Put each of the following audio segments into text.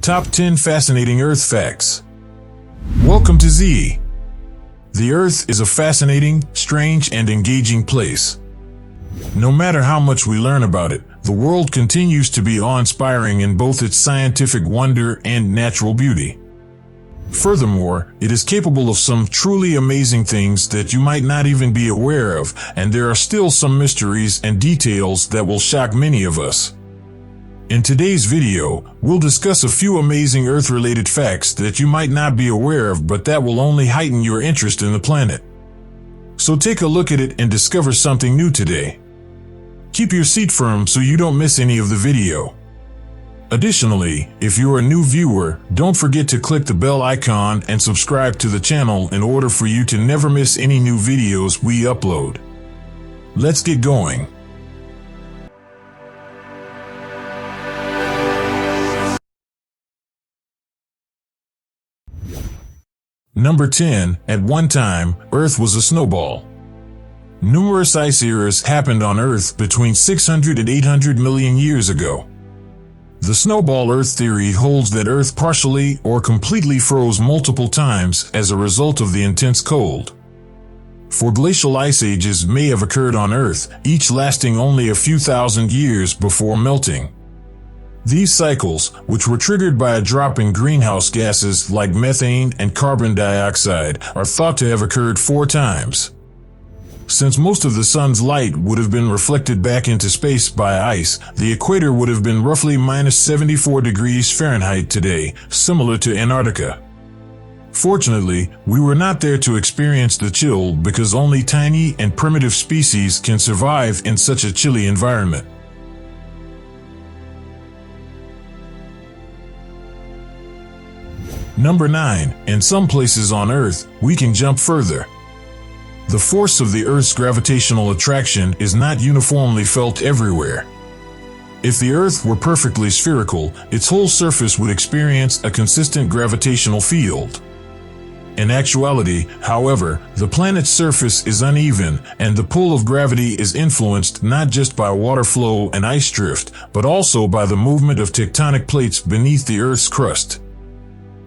Top 10 Fascinating Earth Facts. Welcome to Z. The Earth is a fascinating, strange, and engaging place. No matter how much we learn about it, the world continues to be awe-inspiring in both its scientific wonder and natural beauty. Furthermore, it is capable of some truly amazing things that you might not even be aware of, and there are still some mysteries and details that will shock many of us. In today's video, we'll discuss a few amazing Earth-related facts that you might not be aware of, but that will only heighten your interest in the planet. So take a look at it and discover something new today. Keep your seat firm so you don't miss any of the video. Additionally, if you're a new viewer, don't forget to click the bell icon and subscribe to the channel in order for you to never miss any new videos we upload. Let's get going. Number 10. At one time, Earth was a snowball. Numerous ice eras happened on Earth between 600 and 800 million years ago. The snowball Earth theory holds that Earth partially or completely froze multiple times as a result of the intense cold. Four glacial ice ages may have occurred on Earth, each lasting only a few thousand years before melting. These cycles, which were triggered by a drop in greenhouse gases like methane and carbon dioxide, are thought to have occurred 4 times. Since most of the sun's light would have been reflected back into space by ice, the equator would have been roughly minus 74 degrees Fahrenheit today, similar to Antarctica. Fortunately, we were not there to experience the chill because only tiny and primitive species can survive in such a chilly environment. Number 9. In some places on Earth, we can jump further. The force of the Earth's gravitational attraction is not uniformly felt everywhere. If the Earth were perfectly spherical, its whole surface would experience a consistent gravitational field. In actuality, however, the planet's surface is uneven, and the pull of gravity is influenced not just by water flow and ice drift, but also by the movement of tectonic plates beneath the Earth's crust.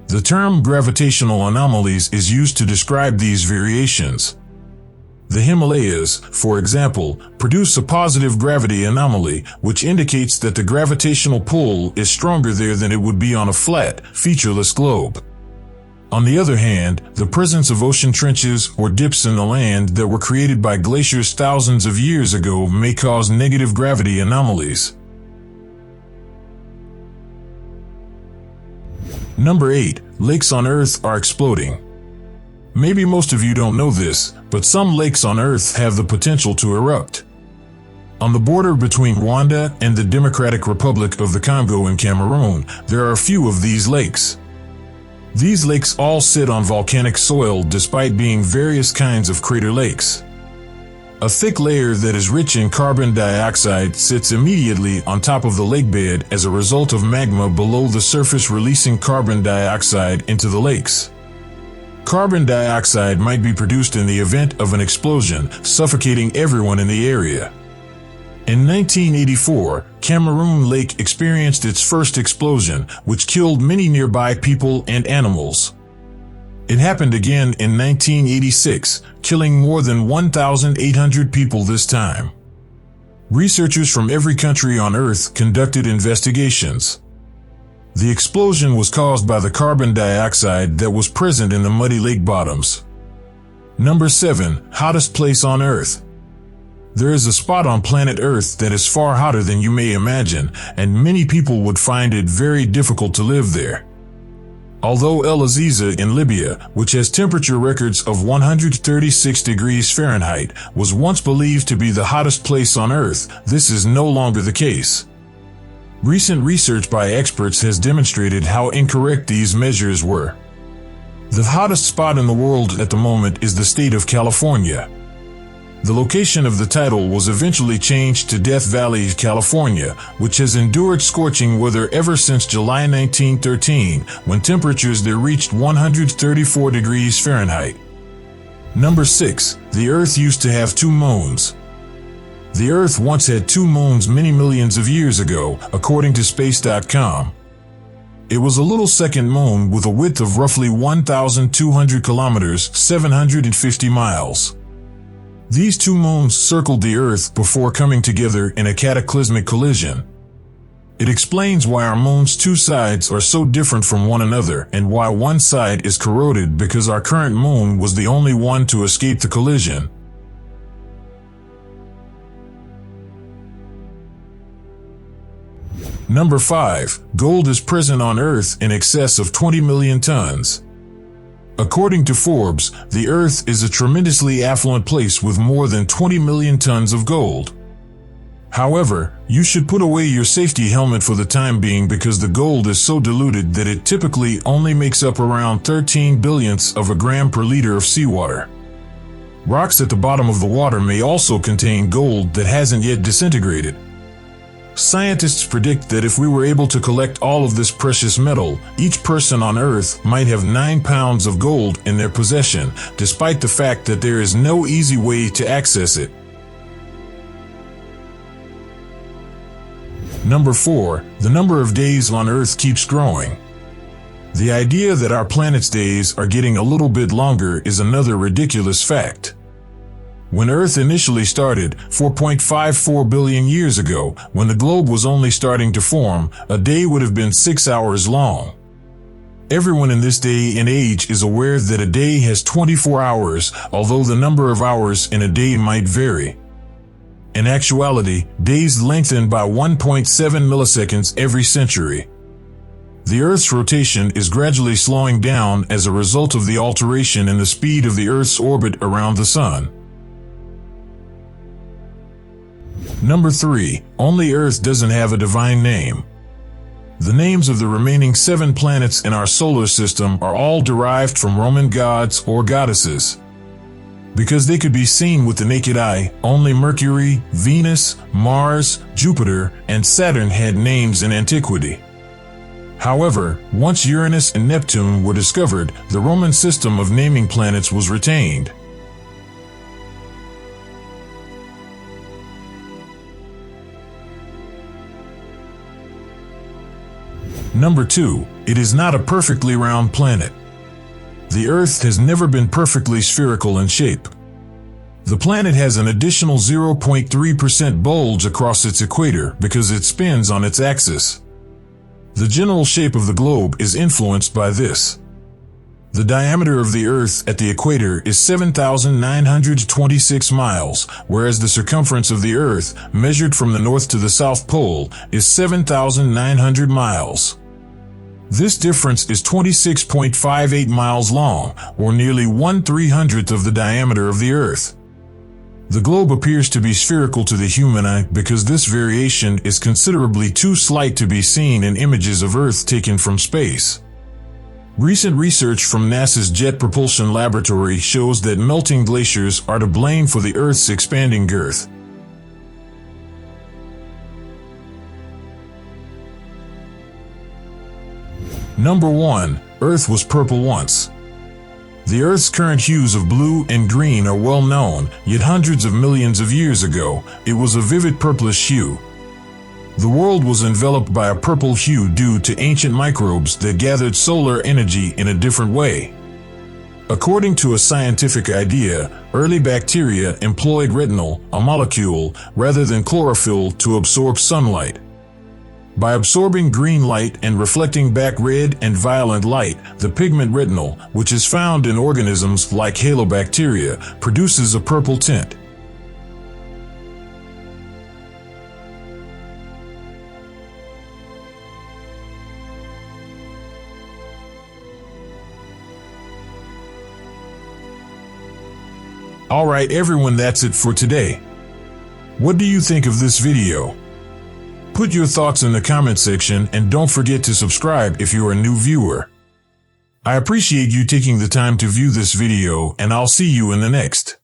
The term gravitational anomalies is used to describe these variations. The Himalayas, for example, produce a positive gravity anomaly, which indicates that the gravitational pull is stronger there than it would be on a flat, featureless globe. On the other hand, the presence of ocean trenches or dips in the land that were created by glaciers thousands of years ago may cause negative gravity anomalies. Number 8. Lakes on Earth are exploding. Maybe most of you don't know this, but some lakes on Earth have the potential to erupt. On the border between Rwanda and the Democratic Republic of the Congo in Cameroon, there are a few of these lakes. These lakes all sit on volcanic soil despite being various kinds of crater lakes. A thick layer that is rich in carbon dioxide sits immediately on top of the lakebed as a result of magma below the surface releasing carbon dioxide into the lakes. Carbon dioxide might be produced in the event of an explosion, suffocating everyone in the area. In 1984, Cameroon Lake experienced its first explosion, which killed many nearby people and animals. It happened again in 1986, killing more than 1,800 people this time. Researchers from every country on Earth conducted investigations. The explosion was caused by the carbon dioxide that was present in the muddy lake bottoms. Number 7. Hottest place on Earth. There is a spot on planet Earth that is far hotter than you may imagine, and many people would find it very difficult to live there. Although El Aziza in Libya, which has temperature records of 136 degrees Fahrenheit, was once believed to be the hottest place on Earth, this is no longer the case. Recent research by experts has demonstrated how incorrect these measures were. The hottest spot in the world at the moment is the state of California. The location of the title was eventually changed to Death Valley, California, which has endured scorching weather ever since July 1913, when temperatures there reached 134 degrees Fahrenheit. Number 6. The Earth used to have 2 moons. The Earth once had 2 moons many millions of years ago, according to Space.com. It was a little second moon with a width of roughly 1,200 kilometers, 750 miles. These two moons circled the Earth before coming together in a cataclysmic collision. It explains why our moon's two sides are so different from one another and why one side is corroded because our current moon was the only one to escape the collision. Number 5. Gold is present on Earth in excess of 20 million tons. According to Forbes, the Earth is a tremendously affluent place with more than 20 million tons of gold. However, you should put away your safety helmet for the time being because the gold is so diluted that it typically only makes up around 13 billionths of a gram per liter of seawater. Rocks at the bottom of the water may also contain gold that hasn't yet disintegrated. Scientists predict that if we were able to collect all of this precious metal, each person on Earth might have 9 pounds of gold in their possession, despite the fact that there is no easy way to access it. Number 4. The number of days on Earth keeps growing. The idea that our planet's days are getting a little bit longer is another ridiculous fact. When Earth initially started, 4.54 billion years ago, when the globe was only starting to form, a day would have been 6 hours long. Everyone in this day and age is aware that a day has 24 hours, although the number of hours in a day might vary. In actuality, days lengthen by 1.7 milliseconds every century. The Earth's rotation is gradually slowing down as a result of the alteration in the speed of the Earth's orbit around the Sun. Number 3. Only Earth doesn't have a divine name. The names of the remaining 7 planets in our solar system are all derived from Roman gods or goddesses. Because they could be seen with the naked eye, only Mercury, Venus, Mars, Jupiter, and Saturn had names in antiquity. However, once Uranus and Neptune were discovered, the Roman system of naming planets was retained. Number 2. It is not a perfectly round planet. The Earth has never been perfectly spherical in shape. The planet has an additional 0.3% bulge across its equator because it spins on its axis. The general shape of the globe is influenced by this. The diameter of the Earth at the equator is 7,926 miles, whereas the circumference of the Earth, measured from the north to the South Pole, is 7,900 miles. This difference is 26.58 miles long, or nearly 1/300th of the diameter of the Earth. The globe appears to be spherical to the human eye because this variation is considerably too slight to be seen in images of Earth taken from space. Recent research from NASA's Jet Propulsion Laboratory shows that melting glaciers are to blame for the Earth's expanding girth. Number 1. Earth was purple once. The Earth's current hues of blue and green are well known, yet hundreds of millions of years ago, it was a vivid purplish hue. The world was enveloped by a purple hue due to ancient microbes that gathered solar energy in a different way. According to a scientific idea, early bacteria employed retinol, a molecule, rather than chlorophyll to absorb sunlight. By absorbing green light and reflecting back red and violet light, the pigment retinol, which is found in organisms like halobacteria, produces a purple tint. Alright everyone, that's it for today. What do you think of this video? Put your thoughts in the comment section and don't forget to subscribe if you're a new viewer. I appreciate you taking the time to view this video and I'll see you in the next.